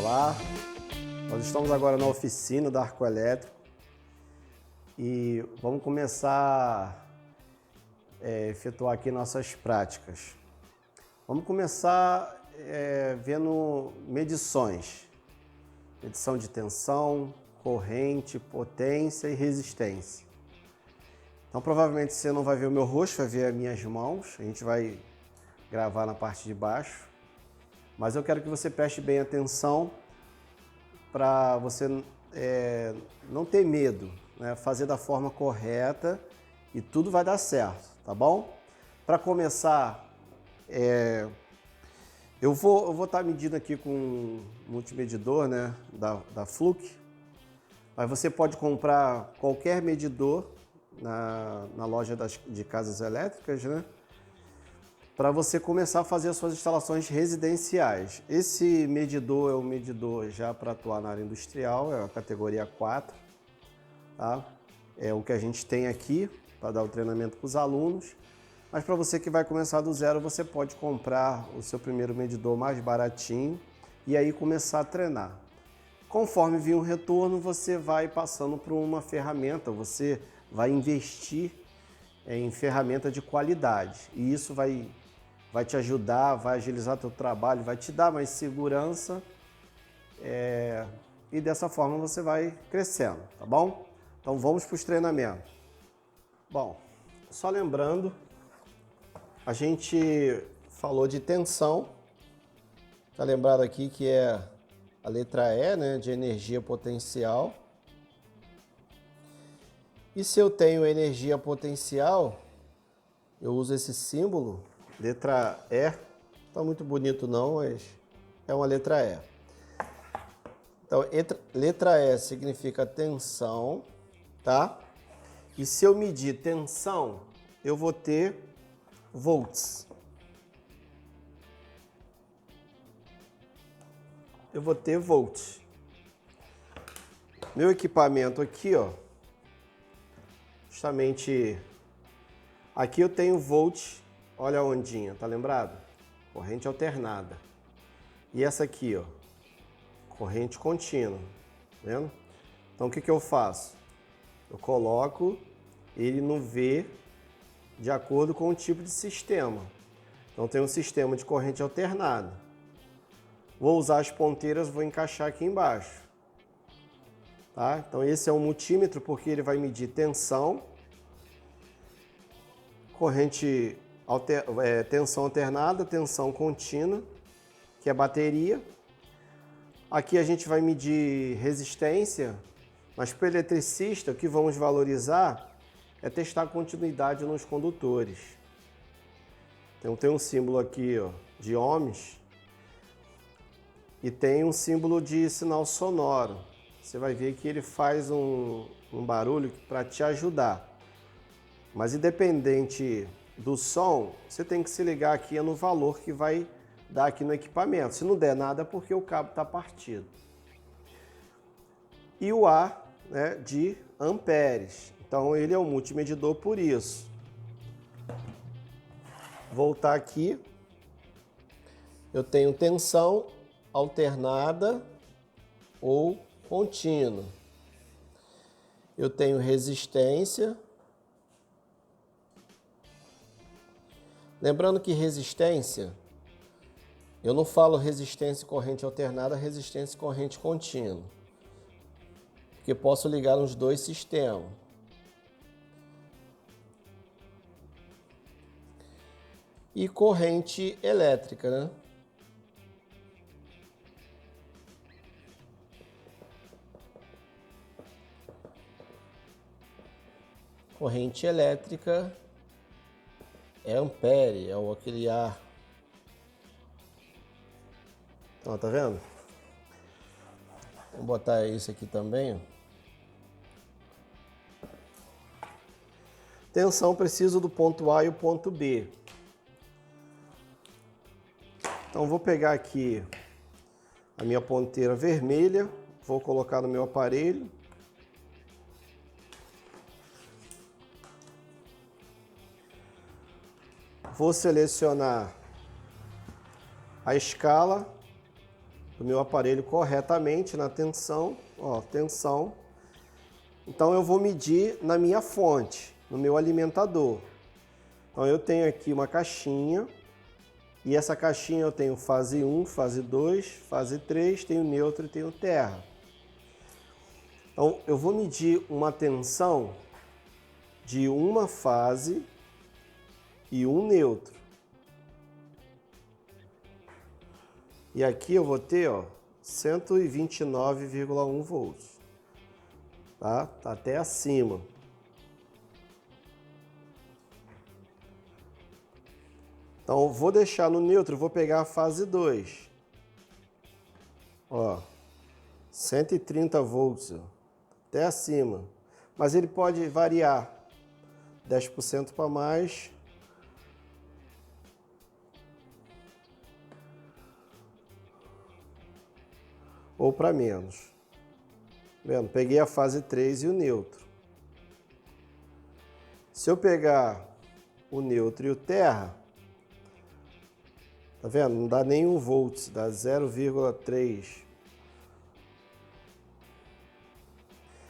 Olá, nós estamos agora na oficina da Arco Elétrico e vamos começar a efetuar aqui nossas práticas. Vamos começar vendo medições, medição de tensão, corrente, potência e resistência. Então provavelmente você não vai ver o meu rosto, vai ver as minhas mãos, a gente vai gravar na parte de baixo. Mas eu quero que você preste bem atenção para você não ter medo, né? Fazer da forma correta e tudo vai dar certo, tá bom? Para começar, eu vou estar medindo aqui com um multimedidor, né, da Fluke, mas você pode comprar qualquer medidor na loja de casas elétricas, né? Para você começar a fazer as suas instalações residenciais. Esse medidor é um medidor já para atuar na área industrial, é a categoria 4, tá? É o que a gente tem aqui para dar o treinamento para os alunos, mas para você que vai começar do zero, você pode comprar o seu primeiro medidor mais baratinho e aí começar a treinar. Conforme vir um retorno, você vai passando por uma ferramenta, você vai investir em ferramenta de qualidade e isso vai te ajudar, vai agilizar teu trabalho, vai te dar mais segurança e dessa forma você vai crescendo, tá bom? Então vamos para os treinamentos. Bom, só lembrando, a gente falou de tensão, tá lembrado aqui que é a letra E, né, de energia potencial. E se eu tenho energia potencial, eu uso esse símbolo, letra E, não está muito bonito não, mas é uma letra E. Então, letra E significa tensão, tá? E se eu medir tensão, eu vou ter volts. Eu vou ter volts. Meu equipamento aqui, ó, justamente aqui eu tenho volt. Olha a ondinha, tá lembrado? Corrente alternada. E essa aqui, ó, corrente contínua, tá vendo? Então o que eu faço? Eu coloco ele no V de acordo com o tipo de sistema. Então tem um sistema de corrente alternada. Vou usar as ponteiras, vou encaixar aqui embaixo. Tá? Então esse é um multímetro porque ele vai medir tensão, corrente tensão alternada, tensão contínua, que é bateria. Aqui a gente vai medir resistência, mas para o eletricista o que vamos valorizar é testar a continuidade nos condutores. Então tem um símbolo aqui, ó, de ohms e tem um símbolo de sinal sonoro. Você vai ver que ele faz um barulho para te ajudar. Mas independente do som, você tem que se ligar aqui no valor que vai dar aqui no equipamento. Se não der nada é porque o cabo está partido. E o A, né, de amperes. Então ele é um multimedidor por isso. Voltar aqui. Eu tenho tensão alternada ou contínua. Eu tenho resistência. Lembrando que resistência, eu não falo resistência corrente alternada, resistência corrente contínua, porque posso ligar nos dois sistemas. E corrente elétrica, né? Corrente elétrica é ampere, é o aquele ar. Ó, tá vendo? Vou botar isso aqui também. Ó. Tensão, preciso do ponto A e o ponto B. Então vou pegar aqui a minha ponteira vermelha, vou colocar no meu aparelho. Vou selecionar a escala do meu aparelho corretamente na tensão, ó, tensão. Então eu vou medir na minha fonte, no meu alimentador. Então eu tenho aqui uma caixinha, e essa caixinha eu tenho fase 1, fase 2, fase 3, tenho neutro e tenho terra. Então eu vou medir uma tensão de uma fase e um neutro. E aqui eu vou ter, ó, 129,1 volts. Tá? Tá até acima. Então, eu vou deixar no neutro, vou pegar a fase 2. Ó, 130 volts, ó, até acima. Mas ele pode variar 10% para mais. Ou para menos. Vendo? Peguei a fase 3 e o neutro. Se eu pegar o neutro e o terra, tá vendo? Não dá nem 1 volts, dá 0,3.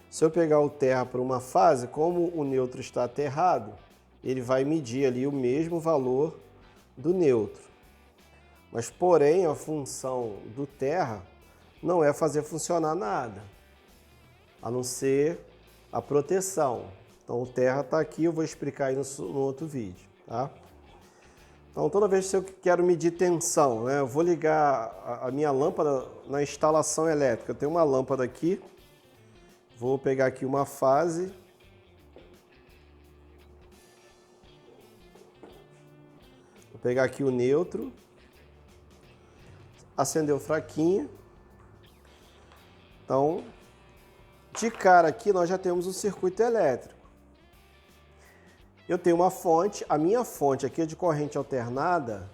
Se eu pegar o terra para uma fase, como o neutro está aterrado, ele vai medir ali o mesmo valor do neutro. Mas, porém, a função do terra não é fazer funcionar nada, a não ser a proteção. Então, o terra está aqui, eu vou explicar aí no outro vídeo, tá? Então, toda vez que eu quero medir tensão, né, eu vou ligar a minha lâmpada na instalação elétrica. Eu tenho uma lâmpada aqui, vou pegar aqui uma fase. Vou pegar aqui o neutro. Acendeu fraquinho. Então, de cara aqui nós já temos um circuito elétrico. Eu tenho uma fonte, a minha fonte aqui é de corrente alternada,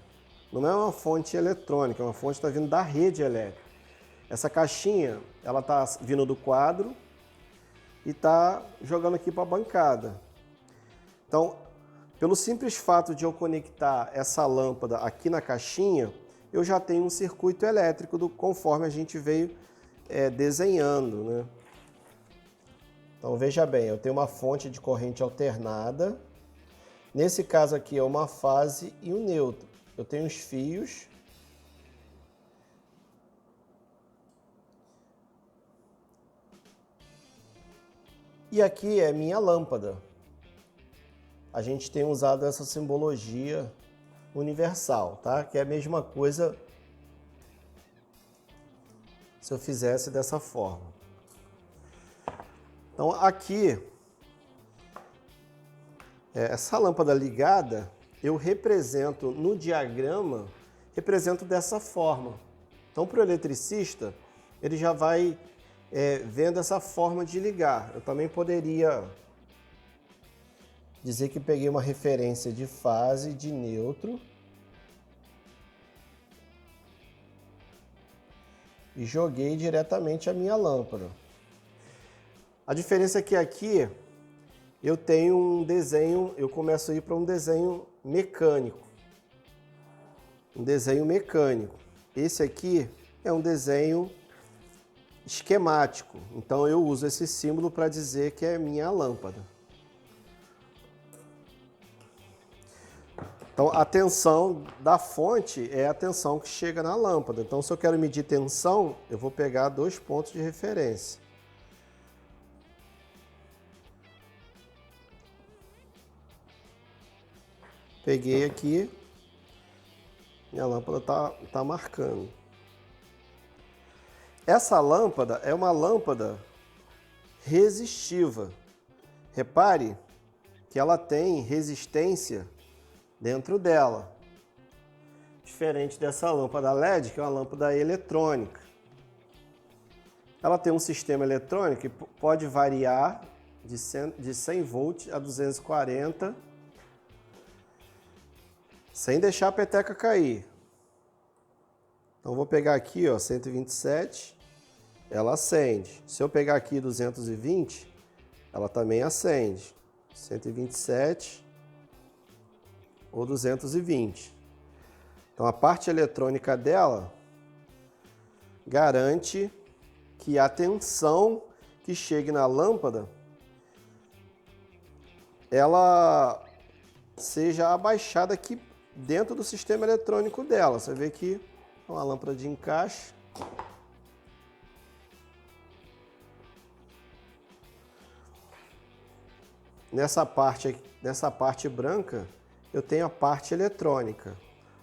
não é uma fonte eletrônica, é uma fonte que está vindo da rede elétrica. Essa caixinha, ela está vindo do quadro e está jogando aqui para a bancada. Então, pelo simples fato de eu conectar essa lâmpada aqui na caixinha, eu já tenho um circuito elétrico conforme a gente veio desenhando, né? Então veja bem, eu tenho uma fonte de corrente alternada. Nesse caso aqui é uma fase e um neutro. Eu tenho os fios. E aqui é minha lâmpada. A gente tem usado essa simbologia universal, tá? Que é a mesma coisa se eu fizesse dessa forma. Então aqui, essa lâmpada ligada, eu represento no diagrama, represento dessa forma. Então para o eletricista, ele já vai vendo essa forma de ligar. Eu também poderia dizer que peguei uma referência de fase, de neutro, e joguei diretamente a minha lâmpada. A diferença é que aqui eu tenho um desenho, eu começo a ir para um desenho mecânico. Um desenho mecânico. Esse aqui é um desenho esquemático. Então eu uso esse símbolo para dizer que é minha lâmpada. Então a tensão da fonte é a tensão que chega na lâmpada. Então se eu quero medir tensão, eu vou pegar 2 pontos de referência. Peguei aqui, minha lâmpada tá marcando. Essa lâmpada é uma lâmpada resistiva. Repare que ela tem resistência dentro dela. Diferente dessa lâmpada LED, que é uma lâmpada eletrônica. Ela tem um sistema eletrônico que pode variar de 100 volts a 240, sem deixar a peteca cair. Então vou pegar aqui, ó, 127, ela acende. Se eu pegar aqui 220, ela também acende. 127 ou 220. Então a parte eletrônica dela garante que a tensão que chegue na lâmpada ela seja abaixada aqui dentro do sistema eletrônico dela. Você vê que é uma lâmpada de encaixe. Nessa parte branca, eu tenho a parte eletrônica,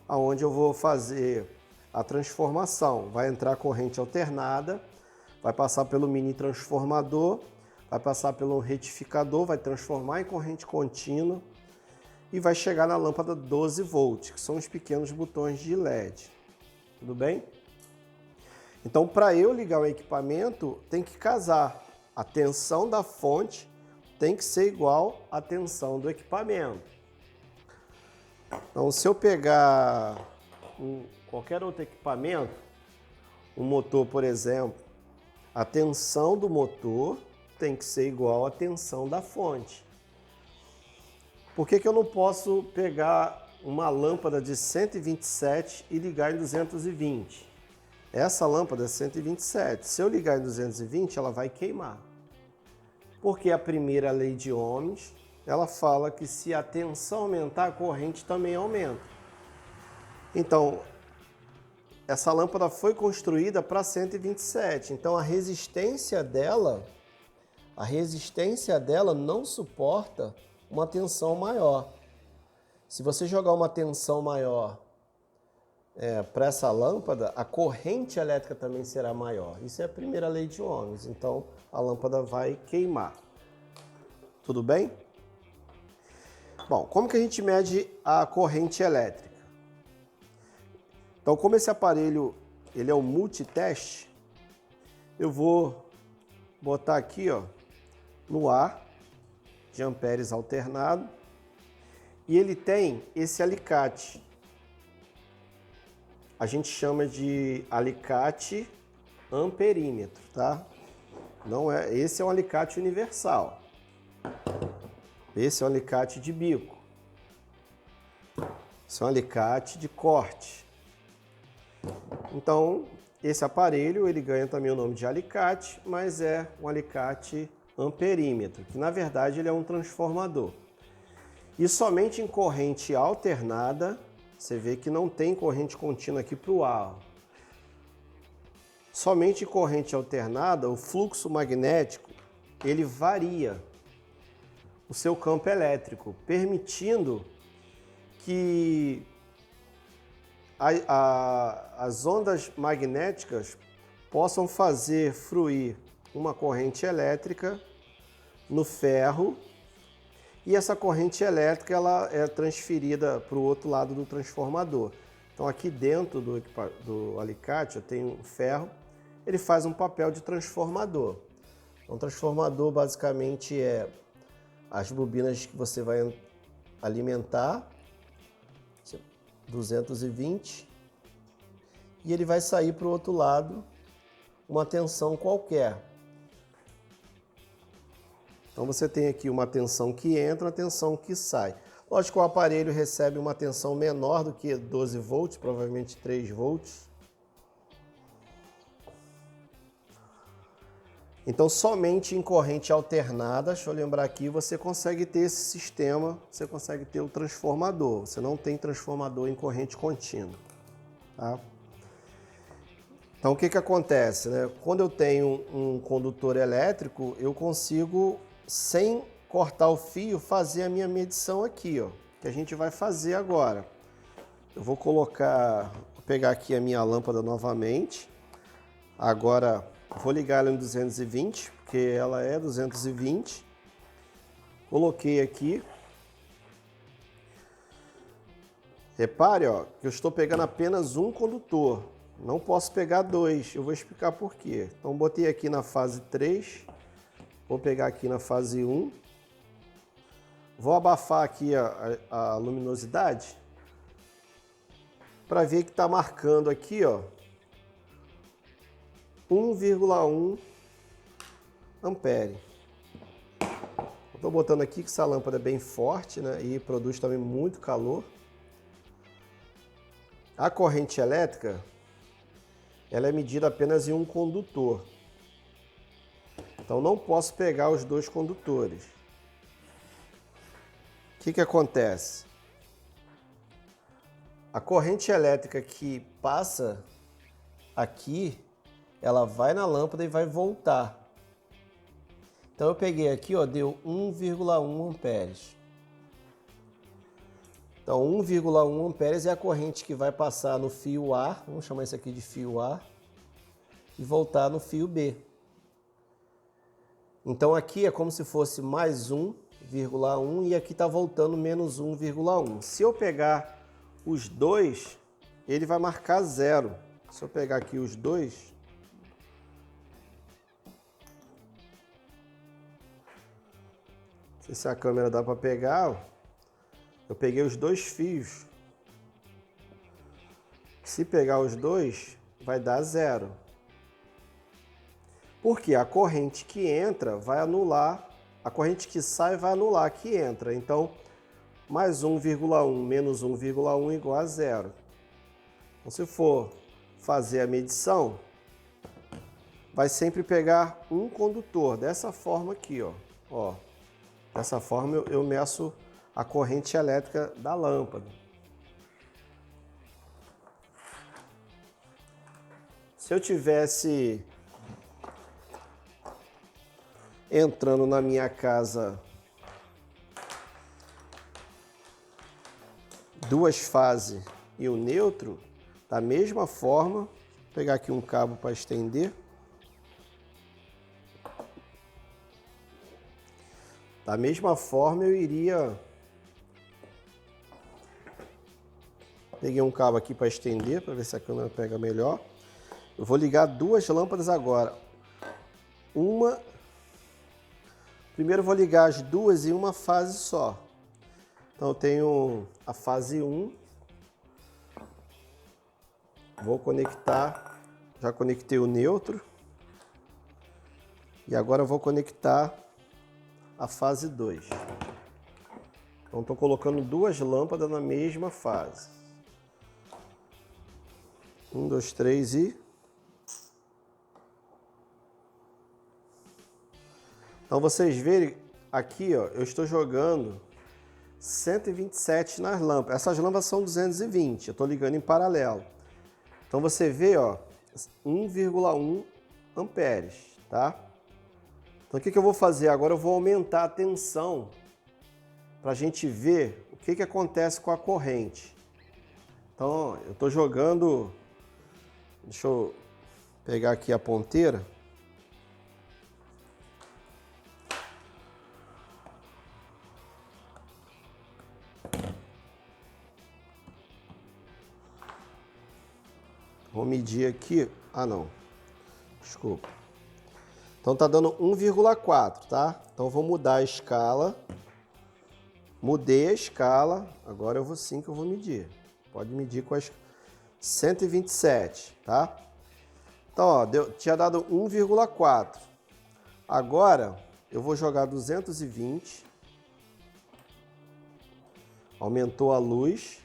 onde eu vou fazer a transformação. Vai entrar corrente alternada, vai passar pelo mini transformador, vai passar pelo retificador, vai transformar em corrente contínua e vai chegar na lâmpada 12 volts, que são os pequenos botões de LED. Tudo bem? Então, para eu ligar o equipamento, tem que casar. A tensão da fonte tem que ser igual à tensão do equipamento. Então, se eu pegar qualquer outro equipamento, um motor, por exemplo, a tensão do motor tem que ser igual à tensão da fonte. Por que eu não posso pegar uma lâmpada de 127 e ligar em 220? Essa lâmpada é 127. Se eu ligar em 220, ela vai queimar. Porque a primeira lei de Ohms, ela fala que se a tensão aumentar, a corrente também aumenta. Então, essa lâmpada foi construída para 127. Então, a resistência dela não suporta uma tensão maior. Se você jogar uma tensão maior para essa lâmpada, a corrente elétrica também será maior. Isso é a primeira lei de Ohms. Então, a lâmpada vai queimar. Tudo bem? Bom, como que a gente mede a corrente elétrica? Então, como esse aparelho ele é um multiteste, eu vou botar aqui, ó, no A de amperes alternado, e ele tem esse alicate. A gente chama de alicate amperímetro, tá? Não é, esse é um alicate universal. Esse é um alicate de bico. Esse é um alicate de corte. Então, esse aparelho, ele ganha também o nome de alicate, mas é um alicate amperímetro, que na verdade ele é um transformador. E somente em corrente alternada, você vê que não tem corrente contínua aqui para o A. Somente em corrente alternada, o fluxo magnético, ele varia o seu campo elétrico, permitindo que as ondas magnéticas possam fazer fluir uma corrente elétrica no ferro, e essa corrente elétrica ela é transferida para o outro lado do transformador. Então aqui dentro do alicate eu tenho um ferro, ele faz um papel de transformador. Então, o transformador basicamente é as bobinas que você vai alimentar, 220, e ele vai sair para o outro lado uma tensão qualquer. Então você tem aqui uma tensão que entra, uma tensão que sai. Lógico que o aparelho recebe uma tensão menor do que 12 volts, provavelmente 3 volts. Então somente em corrente alternada, deixa eu lembrar aqui, você consegue ter esse sistema, você consegue ter o transformador. Você não tem transformador em corrente contínua, tá? Então o que acontece, né? Quando eu tenho um condutor elétrico, eu consigo, sem cortar o fio, fazer a minha medição aqui, ó, que a gente vai fazer agora. Eu vou pegar aqui a minha lâmpada novamente. Agora vou ligar ela em 220, porque ela é 220. Coloquei aqui. Repare, ó, que eu estou pegando apenas um condutor. Não posso pegar dois. Eu vou explicar por quê. Então botei aqui na fase 3. Vou pegar aqui na fase 1. Vou abafar aqui a luminosidade para ver que está marcando aqui, ó, 1,1 ampere. Estou botando aqui que essa lâmpada é bem forte, né, e produz também muito calor. A corrente elétrica, ela é medida apenas em um condutor. Então não posso pegar os dois condutores. O que acontece? A corrente elétrica que passa aqui, ela vai na lâmpada e vai voltar. Então eu peguei aqui, ó, deu 1,1 amperes. Então 1,1 amperes é a corrente que vai passar no fio A, vamos chamar isso aqui de fio A, e voltar no fio B. Então aqui é como se fosse mais 1,1 e aqui está voltando menos 1,1. Se eu pegar os dois, ele vai marcar 0. Se eu pegar aqui os dois, não sei se a câmera dá para pegar, ó. Eu peguei os dois fios. Se pegar os dois, vai dar 0. Porque a corrente que entra vai anular, a corrente que sai vai anular a que entra. Então, mais 1,1 menos 1,1 igual a 0. Então, se for fazer a medição, vai sempre pegar um condutor, dessa forma aqui, ó. Dessa forma eu meço a corrente elétrica da lâmpada. Se eu tivesse entrando na minha casa duas fases e o neutro, da mesma forma, vou pegar aqui um cabo para estender. Da mesma forma eu iria... Peguei um cabo aqui para estender, para ver se a câmera pega melhor. Eu vou ligar duas lâmpadas agora. Primeiro eu vou ligar as duas em uma fase só. Então eu tenho a fase 1. Vou conectar. Já conectei o neutro. E agora eu vou conectar a fase 2. Então estou colocando duas lâmpadas na mesma fase. 1, 2, 3 e... Então vocês verem aqui, ó, eu estou jogando 127 nas lâmpadas. Essas lâmpadas são 220, eu estou ligando em paralelo. Então você vê, ó, 1,1 amperes, tá? Então o que eu vou fazer? Agora eu vou aumentar a tensão para a gente ver o que acontece com a corrente. Então, ó, eu estou jogando... Deixa eu pegar aqui a ponteira. Vou medir aqui. Ah, não. Desculpa. Então tá dando 1,4, tá? Então vou mudar a escala. Mudei a escala. Agora eu vou sim que eu vou medir. Pode medir com as 127, tá? Então, ó, tinha dado 1,4. Agora eu vou jogar 220. Aumentou a luz.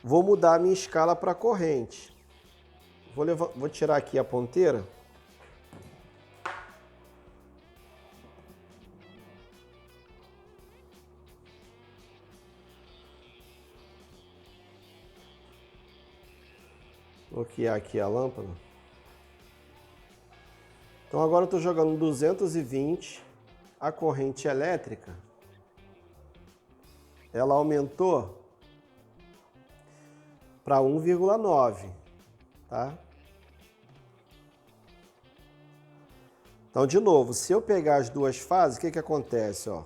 Vou mudar a minha escala para corrente. Vou tirar aqui a ponteira. Bloquear aqui a lâmpada. Então agora eu estou jogando 220. A corrente elétrica, ela aumentou para 1,9, tá? Então, de novo, se eu pegar as duas fases, o que acontece, ó?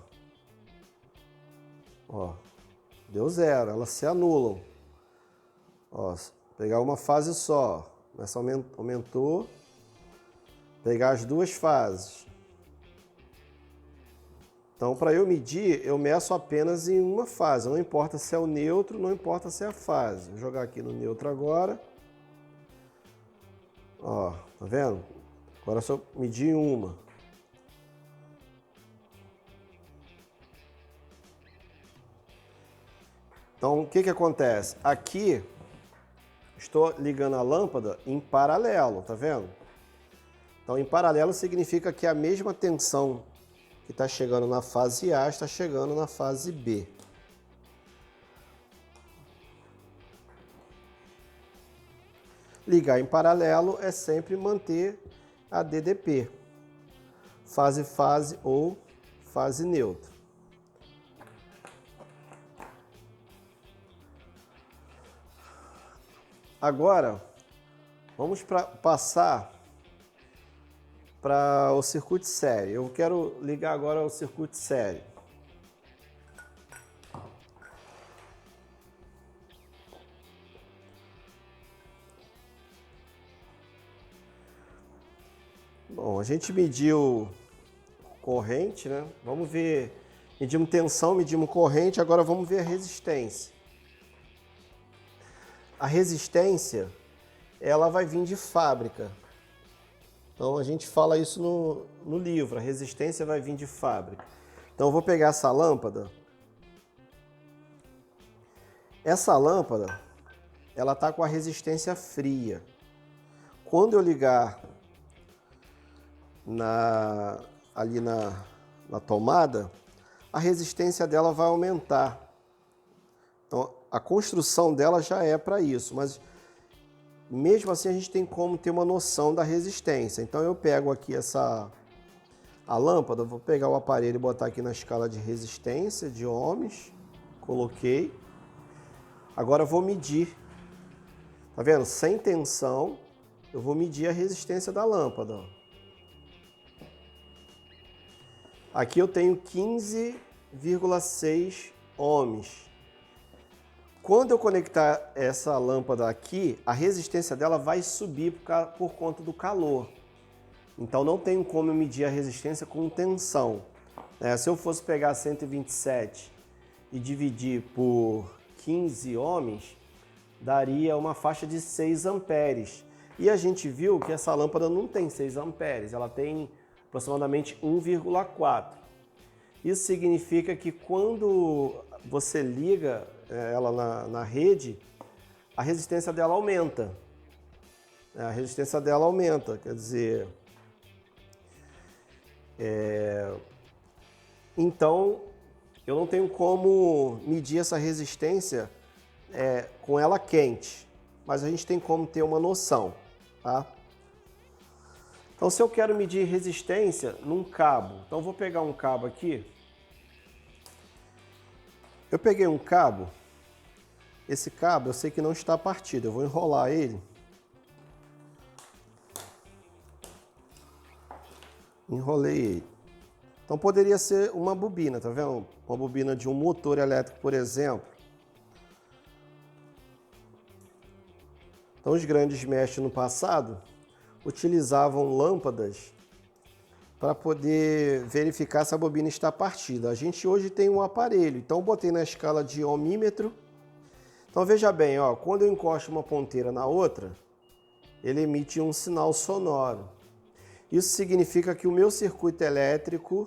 Ó, deu 0, elas se anulam. Ó, pegar uma fase só, essa aumentou. Pegar as duas fases. Então, para eu medir, eu meço apenas em uma fase. Não importa se é o neutro, não importa se é a fase. Vou jogar aqui no neutro agora. Ó, tá vendo? Agora é só medir em uma. Então, o que acontece? Aqui, estou ligando a lâmpada em paralelo, tá vendo? Então, em paralelo significa que a mesma tensão que está chegando na fase A está chegando na fase B. Ligar em paralelo é sempre manter a DDP, fase-fase ou fase neutra. Agora, vamos passar para o circuito série. Eu quero ligar agora ao circuito série. Bom, a gente mediu corrente, né? Vamos ver, medimos tensão, medimos corrente, agora vamos ver a resistência. A resistência, ela vai vir de fábrica. Então a gente fala isso no livro, a resistência vai vir de fábrica. Então eu vou pegar essa lâmpada. Essa lâmpada, ela está com a resistência fria. Quando eu ligar ali na tomada, a resistência dela vai aumentar. Então, a construção dela já é para isso, mas mesmo assim a gente tem como ter uma noção da resistência. Então, eu pego aqui a lâmpada, vou pegar o aparelho e botar aqui na escala de resistência de ohms, coloquei. Agora eu vou medir, tá vendo? Sem tensão, eu vou medir a resistência da lâmpada, ó. Aqui eu tenho 15,6 ohms. Quando eu conectar essa lâmpada aqui, a resistência dela vai subir por conta do calor. Então não tenho como eu medir a resistência com tensão. Se eu fosse pegar 127 e dividir por 15 ohms, daria uma faixa de 6 amperes. E a gente viu que essa lâmpada não tem 6 amperes, ela tem aproximadamente 1,4. Isso significa que quando você liga ela na rede, a resistência dela aumenta. A resistência dela aumenta, quer dizer... Então, eu não tenho como medir essa resistência com ela quente, mas a gente tem como ter uma noção, tá? Então, se eu quero medir resistência num cabo, então eu vou pegar um cabo aqui. Eu peguei um cabo, esse cabo eu sei que não está partido, eu vou enrolar ele. Enrolei ele. Então poderia ser uma bobina, tá vendo? Uma bobina de um motor elétrico, por exemplo. Então os grandes mestres no passado utilizavam lâmpadas para poder verificar se a bobina está partida. A gente hoje tem um aparelho, então eu botei na escala de ohmímetro. Então veja bem, ó, quando eu encosto uma ponteira na outra, ele emite um sinal sonoro. Isso significa que o meu circuito elétrico,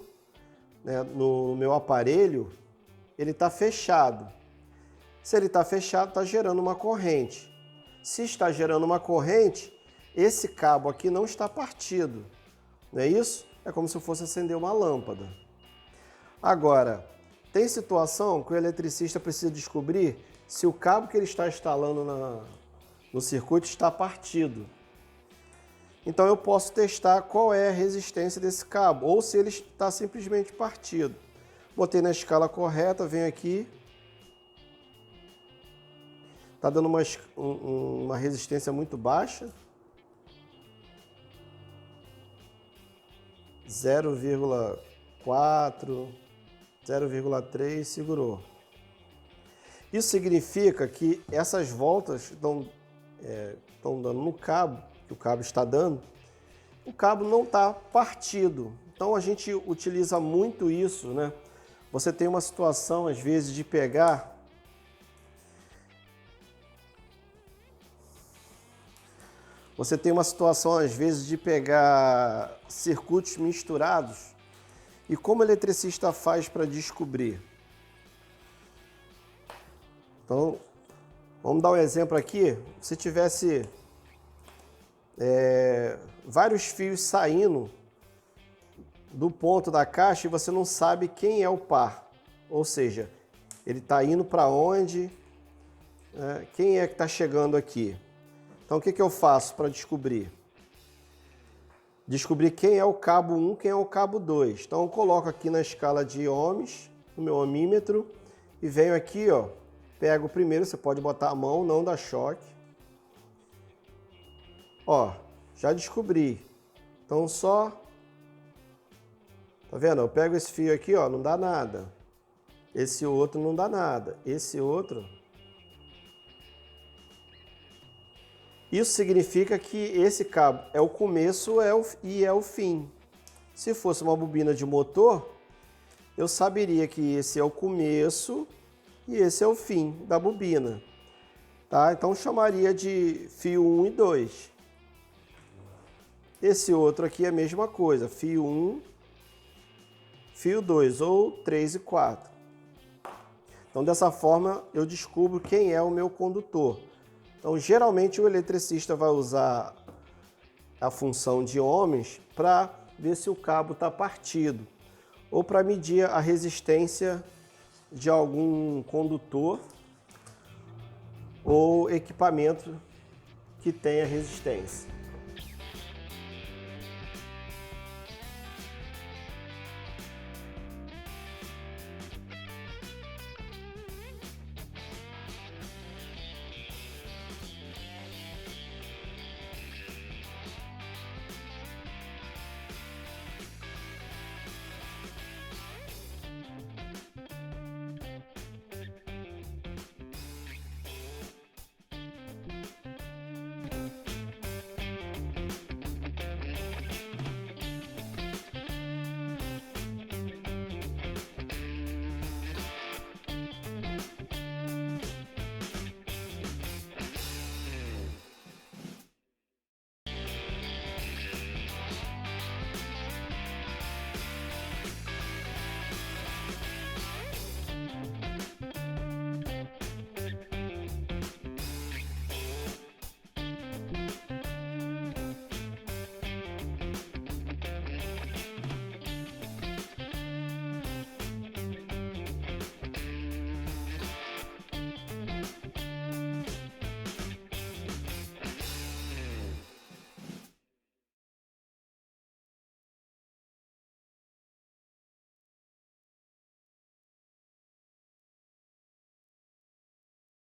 né, no meu aparelho, ele está fechado. Se ele está fechado, está gerando uma corrente. Se está gerando uma corrente, esse cabo aqui não está partido. Não é isso? É como se eu fosse acender uma lâmpada. Agora, tem situação que o eletricista precisa descobrir se o cabo que ele está instalando no circuito está partido. Então eu posso testar qual é a resistência desse cabo, ou se ele está simplesmente partido. Botei na escala correta, venho aqui. Está dando uma resistência muito baixa. 0,4, 0,3, segurou. Isso significa que essas voltas estão dando no cabo, que o cabo está dando, o cabo não está partido. Então a gente utiliza muito isso, né? Você tem uma situação, às vezes, de pegar circuitos misturados. E como o eletricista faz para descobrir? Então, Vamos dar um exemplo aqui. Se tivesse vários fios saindo do ponto da caixa e você não sabe quem é o par. Ou seja, ele está indo para onde, quem é que está chegando aqui. Então o que eu faço para descobrir? Descobrir quem é o cabo 1, quem é o cabo 2. Então eu coloco aqui na escala de ohms, no meu ohmímetro, e venho aqui, ó, pego o primeiro, você pode botar a mão, não dá choque. Ó, já descobri. Então só, tá vendo? Eu pego esse fio aqui, ó, não dá nada. Esse outro não dá nada. Esse outro. Isso significa que esse cabo é o começo e é o fim. Se fosse uma bobina de motor, eu saberia que esse é o começo e esse é o fim da bobina. Tá? Então chamaria de fio 1 e 2. Esse outro aqui é a mesma coisa, fio 1, fio 2, ou 3 e 4. Então dessa forma eu descubro quem é o meu condutor. Então geralmente o eletricista vai usar a função de ohms para ver se o cabo está partido, ou para medir a resistência de algum condutor ou equipamento que tenha resistência.